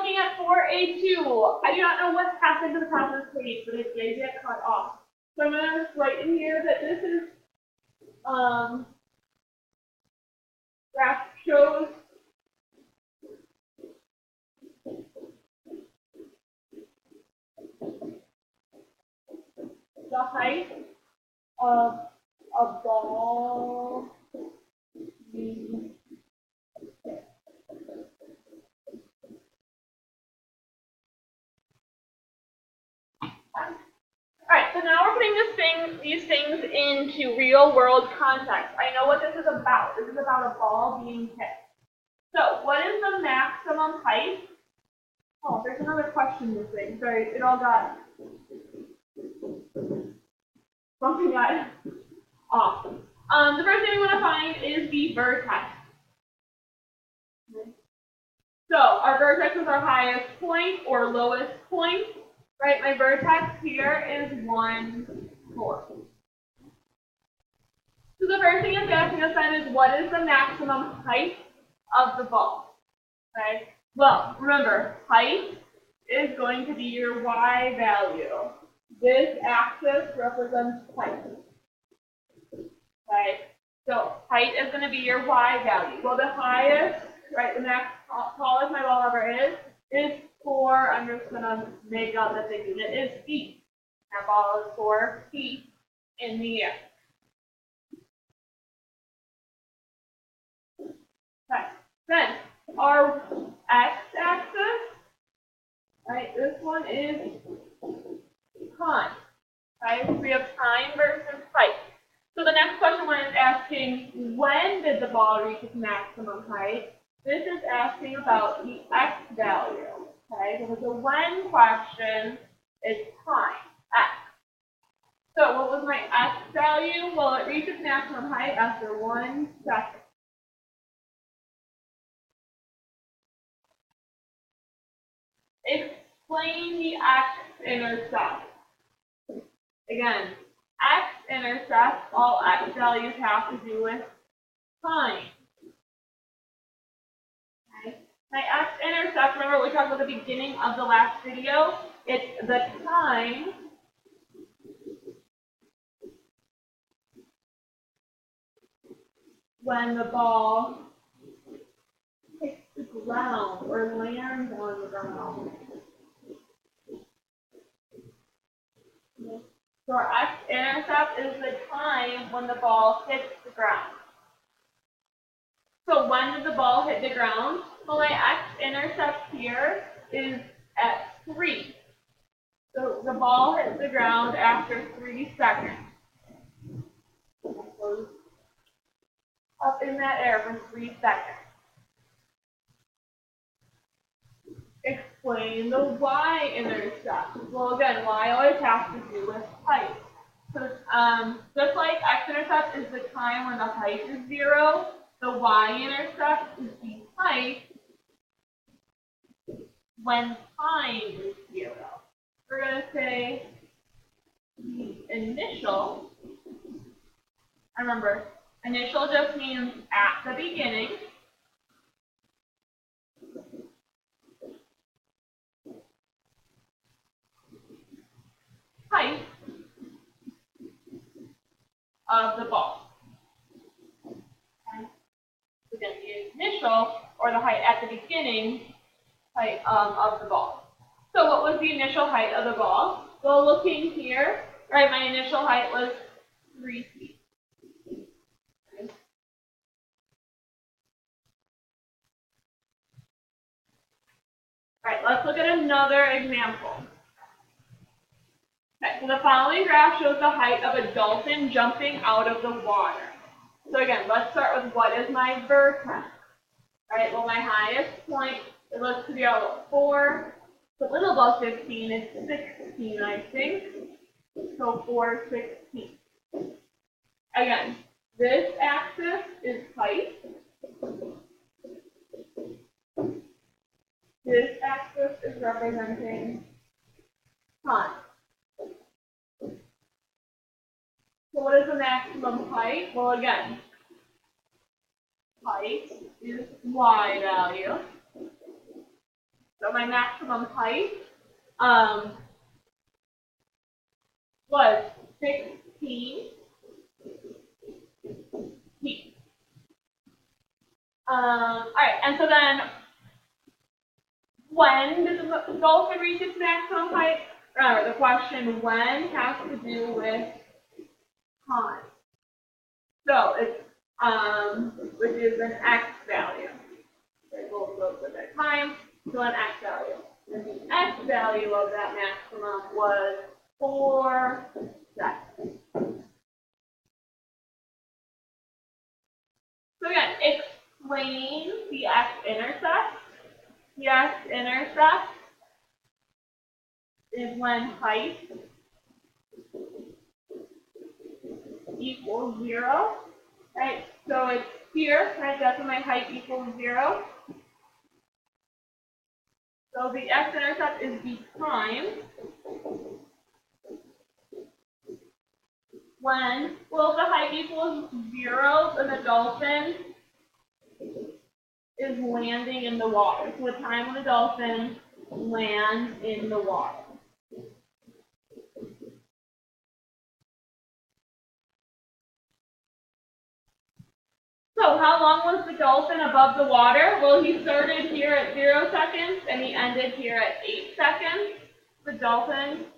looking at 4A.2. I do not know what happened to the top of this page, but it did get cut off. So I'm going to write in here that this is graph shows the height of a ball being hit. Alright, so now we're putting these things into real world context. I know what this is about. This is about a ball being hit. So, what is the maximum height? Oh, there's another question missing. Sorry, it all got something got off. The first thing we want to find is the vertex. So, our vertex is our highest point or lowest point. Right, my vertex here is 1, 4. So the first thing it's asking us then is what is the maximum height of the ball? Okay. Well, remember, height is going to be your y value. This axis represents height. Okay. So height is going to be your y value. Well, the highest, right, the next tallest my ball ever is 4, I'm just going to make up that the unit is feet. That ball is 4 feet in the air. Okay. Then, our x-axis, right, this one is time. Right, so we have time versus height. So the next question one is asking, when did the ball reach its maximum height? This is asking about the x value. Okay, so it's a when question, it's time, x. So what was my x value? Well, it reached its maximum height after 1 second. Explain the x-intercept. Again, x-intercept, all x values have to do with time. My x-intercept, remember we talked about the beginning of the last video? It's the time when the ball hits the ground or lands on the ground. So our x-intercept is the time when the ball hits the ground. So when did the ball hit the ground? Well, my x-intercept here is at 3. So the ball hits the ground after 3 seconds. Up in that air for 3 seconds. Explain the y-intercept. Well, again, y always has to do with height. So just like x-intercept is the time when the height is 0, the y-intercept is the height when time is 0. We're going to say the initial. Remember, initial just means at the beginning. Height of the ball. Okay. So again, the initial, or the height at the beginning, height of the ball. So what was the initial height of the ball? Well, looking here, right, my initial height was 3 feet. Okay. All right, let's look at another example. Okay, so the following graph shows the height of a dolphin jumping out of the water. So again, let's start with what is my vertex. All right, well, my highest point, it looks to be about 4. It's a little above 15. It's 16, I think. So 4, 16. Again, this axis is height. This axis is representing time. So what is the maximum height? Well, again, height is y value. So my maximum height was 16 feet. All right, and so then when does the dolphin reach its maximum height? Remember, the question when has to do with time. So it's which is an x value. Okay, we'll go with that time, so an x value. And the x value of that maximum was 4 seconds. So again, explain the x-intercept. The x-intercept is when height equals 0, right? So it's here, right? That's when my height equals 0. So the x-intercept is the time when, well, if the height equals 0, then the dolphin is landing in the water. So the time when the dolphin lands in the water. So how long was the dolphin above the water? Well, he started here at 0 seconds and he ended here at 8 seconds. The dolphin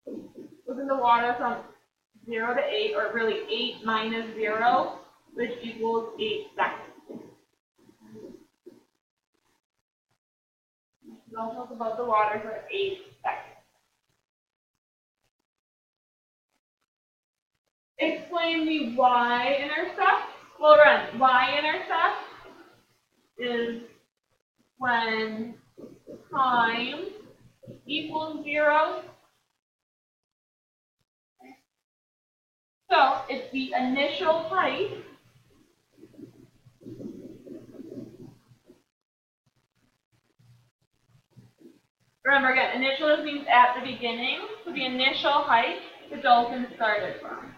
was in the water from 0 to 8, or really 8 minus 0, which equals 8 seconds. The dolphin was above the water for 8 seconds. Explain the y-intercept. Well, run. Y-intercept is when time equals 0. So it's the initial height remember again, initial just means at the beginning. So the initial height the dolphin started from.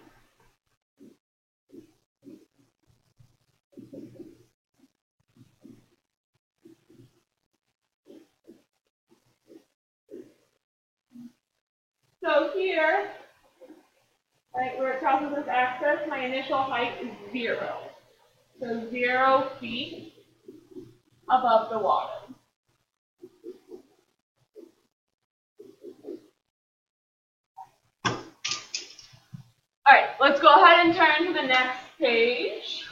So here, right, where it crosses this axis, my initial height is 0. So 0 feet above the water. All right, let's go ahead and turn to the next page.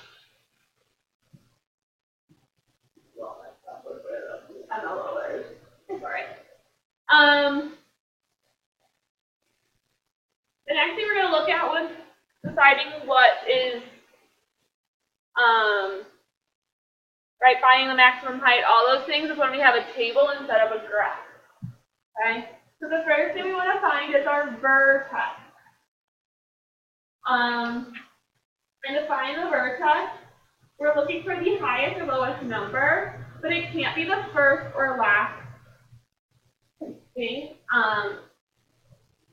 The next thing we're going to look at was deciding what is, right, finding the maximum height, all those things is when we have a table instead of a graph. Okay? So the first thing we want to find is our vertex. And to find the vertex, we're looking for the highest or lowest number, but it can't be the first or last thing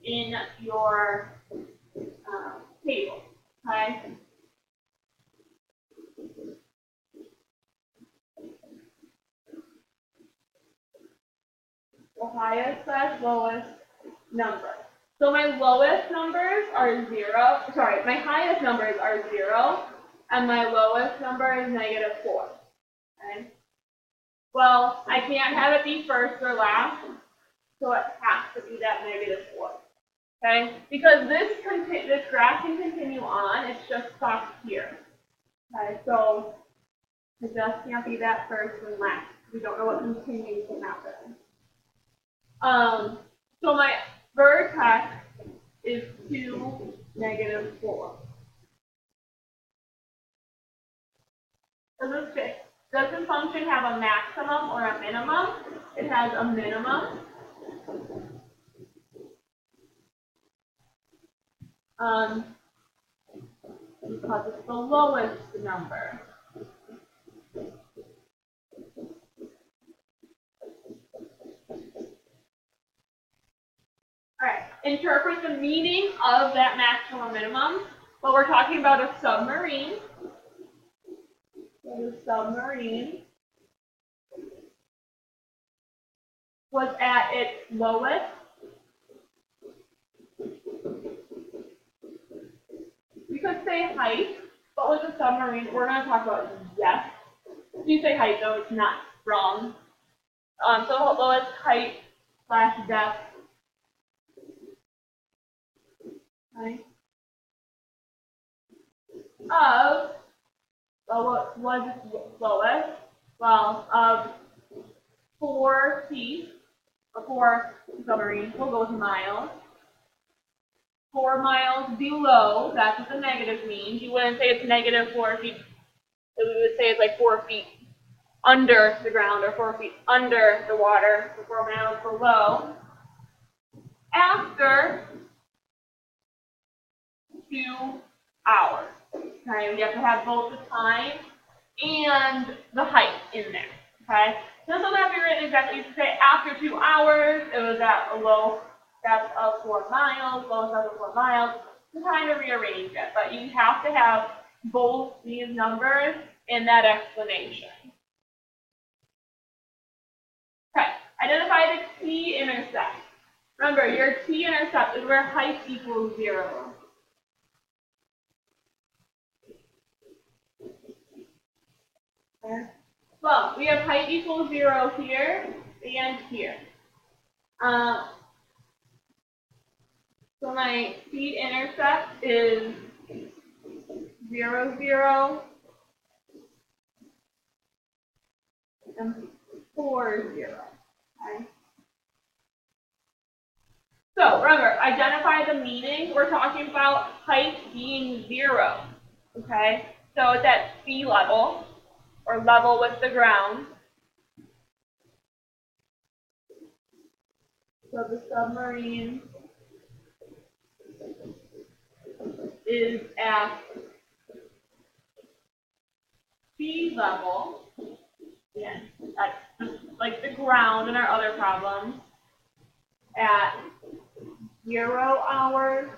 in your table. Okay? The highest slash lowest number. So my lowest numbers are 0. Sorry, my highest numbers are 0, and my lowest number is -4. Okay? Well, I can't have it be first or last, so it has to be that -4. Okay? Because this graph can continue on, it's just stopped here. Okay, so it just can't be that first and last. We don't know what continues to happen. So my vertex is 2, -4. Does this function have a maximum or a minimum? It has a minimum. Because it's the lowest number. All right, interpret the meaning of that maximum minimum. Well, we're talking about a submarine. So the submarine was at its lowest, we could say height, but with a submarine, we're going to talk about depth. If you say height, though, it's not wrong. So lowest height / depth. Okay. Of, well, what was its lowest? Well, of 4 feet, or 4 submarines, we'll go with miles. 4 miles below, that's what the negative means. You wouldn't say it's negative 4 feet. We would say it's like 4 feet under the ground or 4 feet under the water, so 4 miles below. After 2 hours. Okay, we have to have both the time and the height in there. Okay, so this doesn't have to be written exactly. You can say after 2 hours, it was at a low depth of 4 miles, lowest depth of 4 miles. To kind of rearrange it, but you have to have both these numbers in that explanation. Okay, identify the t-intercept. Remember, your t-intercept is where height equals 0. Okay. Well, we have height equals 0 here and here. So my t-intercept is 0, 0, and 4, 0. Okay. So remember, identify the meaning. We're talking about height being 0. Okay, so it's at sea level or level with the ground. So the submarine is at sea level. Again, that's like the ground in our other problems. At 0 hours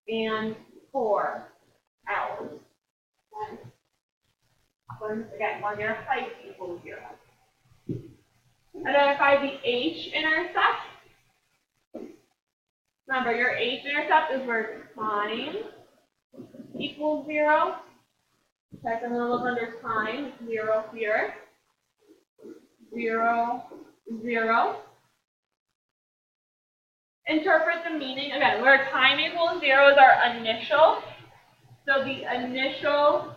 and 4 hours. Okay. Once again, when your height equals 0. Identify the h-intercept. Remember, your h-intercept is where time equals 0. Check, I'm going to look under time. 0 here. 0, 0. Interpret the meaning. Again, where time equals 0 is our initial. So the initial,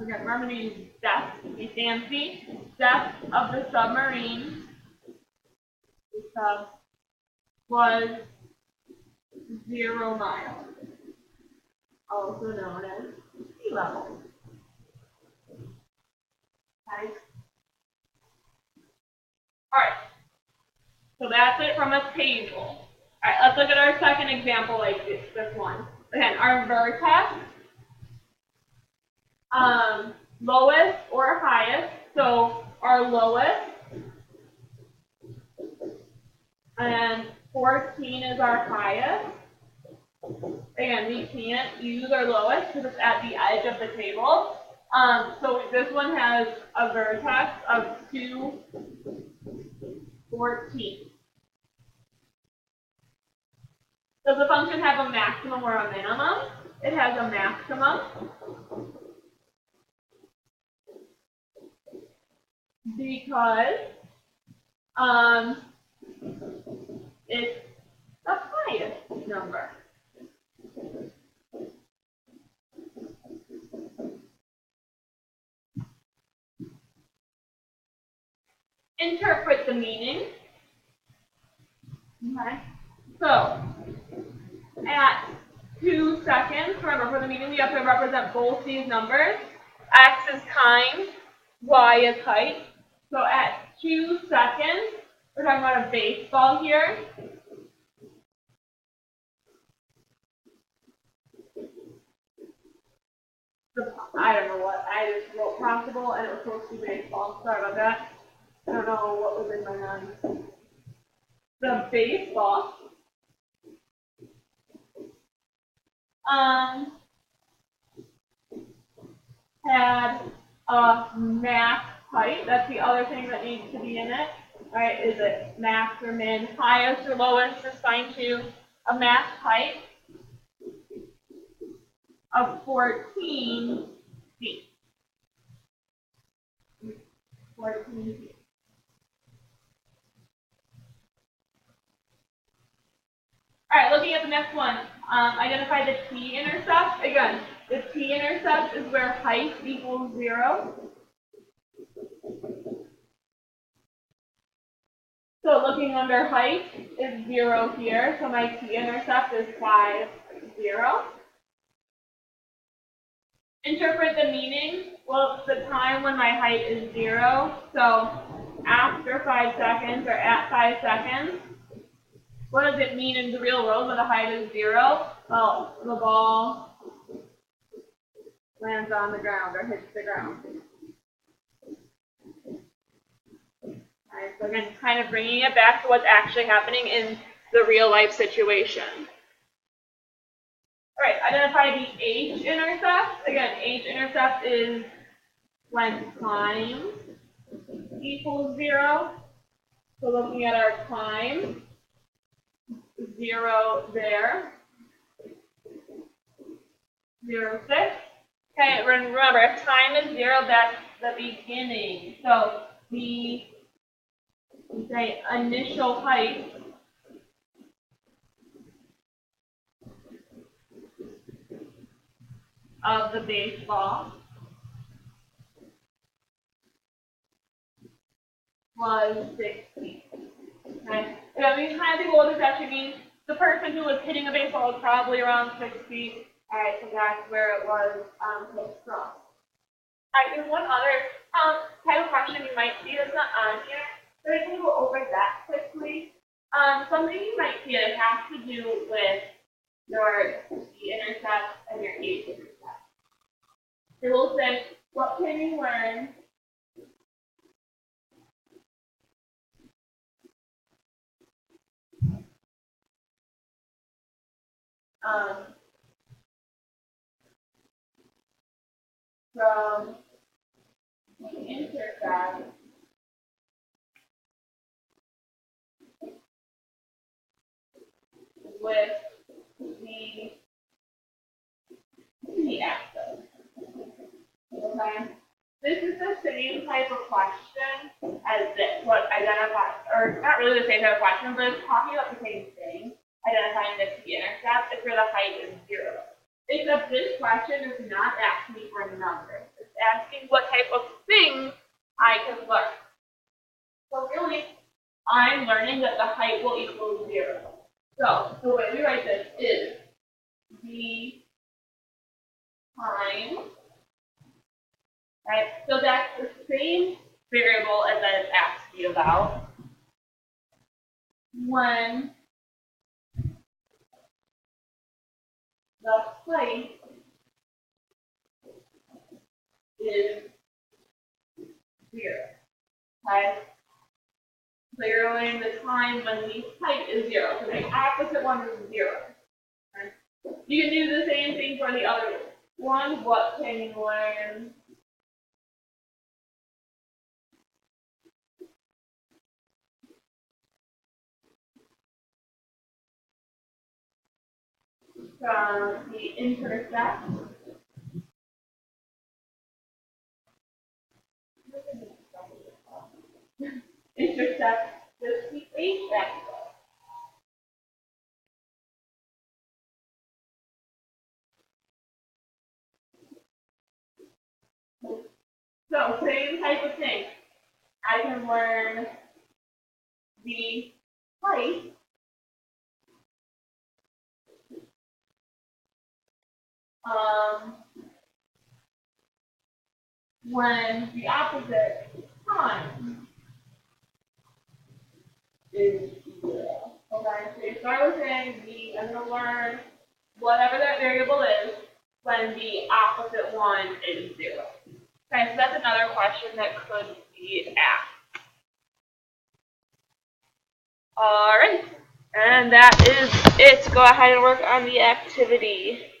again, remember to use depth, be fancy. Depth of the submarine was 0 miles, also known as sea level. Okay. Alright, so that's it from a table. Alright, let's look at our second example like this one. Again, our vertex, lowest or highest. So our lowest, and 14 is our highest. Again, we can't use our lowest because it's at the edge of the table. So this one has a vertex of 2, 14. Does the function have a maximum or a minimum? It has a maximum because it's the highest number. Interpret the meaning. Okay. So at 2 seconds, remember for the meaning we have to represent both these numbers. X is time, Y is height. So at 2 seconds, we're talking about a baseball here. I don't know what, I just wrote possible and it was supposed to be baseball. Sorry about that. I don't know what was in my mind. The baseball had max height. That's the other thing that needs to be in it. Right? Is it max or min? Highest or lowest is fine too. A max height of 14 feet. 14 feet. All right, looking at the next one, identify the t-intercept. Again, the t-intercept is where height equals 0. So looking under height is 0 here, so my t-intercept is 5, 0. Interpret the meaning. Well, it's the time when my height is 0. So after 5 seconds or at 5 seconds, what does it mean in the real world when the height is 0? Well, the ball lands on the ground or hits the ground. Alright, so again, kind of bringing it back to what's actually happening in the real life situation. Alright, identify the h-intercept. Again, h-intercept is when time equals 0. So looking at our time, 0 there, 0, 6. Okay, remember, if time is 0, that's the beginning. So the, say, initial height of the baseball was 6 feet. Okay, and we kind of think, what does that actually mean? The person who was hitting the baseball was probably around 6 feet. All right, so that's where it was hit from. All right, there's one other type of question you might see that's not on here, but I can go over that quickly. Something you might see that has to do with your t-intercept and your h-intercept. It will say, what can you learn from the intercept with the t-axis. Okay? This is the same type of question as this, what identifies, or not really the same type of question, but it's talking about the same thing, identifying the t-intercept is where the height is 0. Except this question is not asking for numbers. It's asking what type of thing I can learn. So really, I'm learning that the height will equal 0. So the way we write this is the time, right? So that's the same variable as that it's asking you about when the height is 0. Okay? So you're learning the time when the height is 0. So the opposite one is 0. Okay? You can do the same thing for the other one. What can you learn from the intercept? Intercept with the h-axis. So same type of thing. I can learn the height when the opposite time is 0. Okay, so you start with saying I'm going to learn whatever that variable is when the opposite one is 0. Okay, so that's another question that could be asked. All right, and that is it. Go ahead and work on the activity.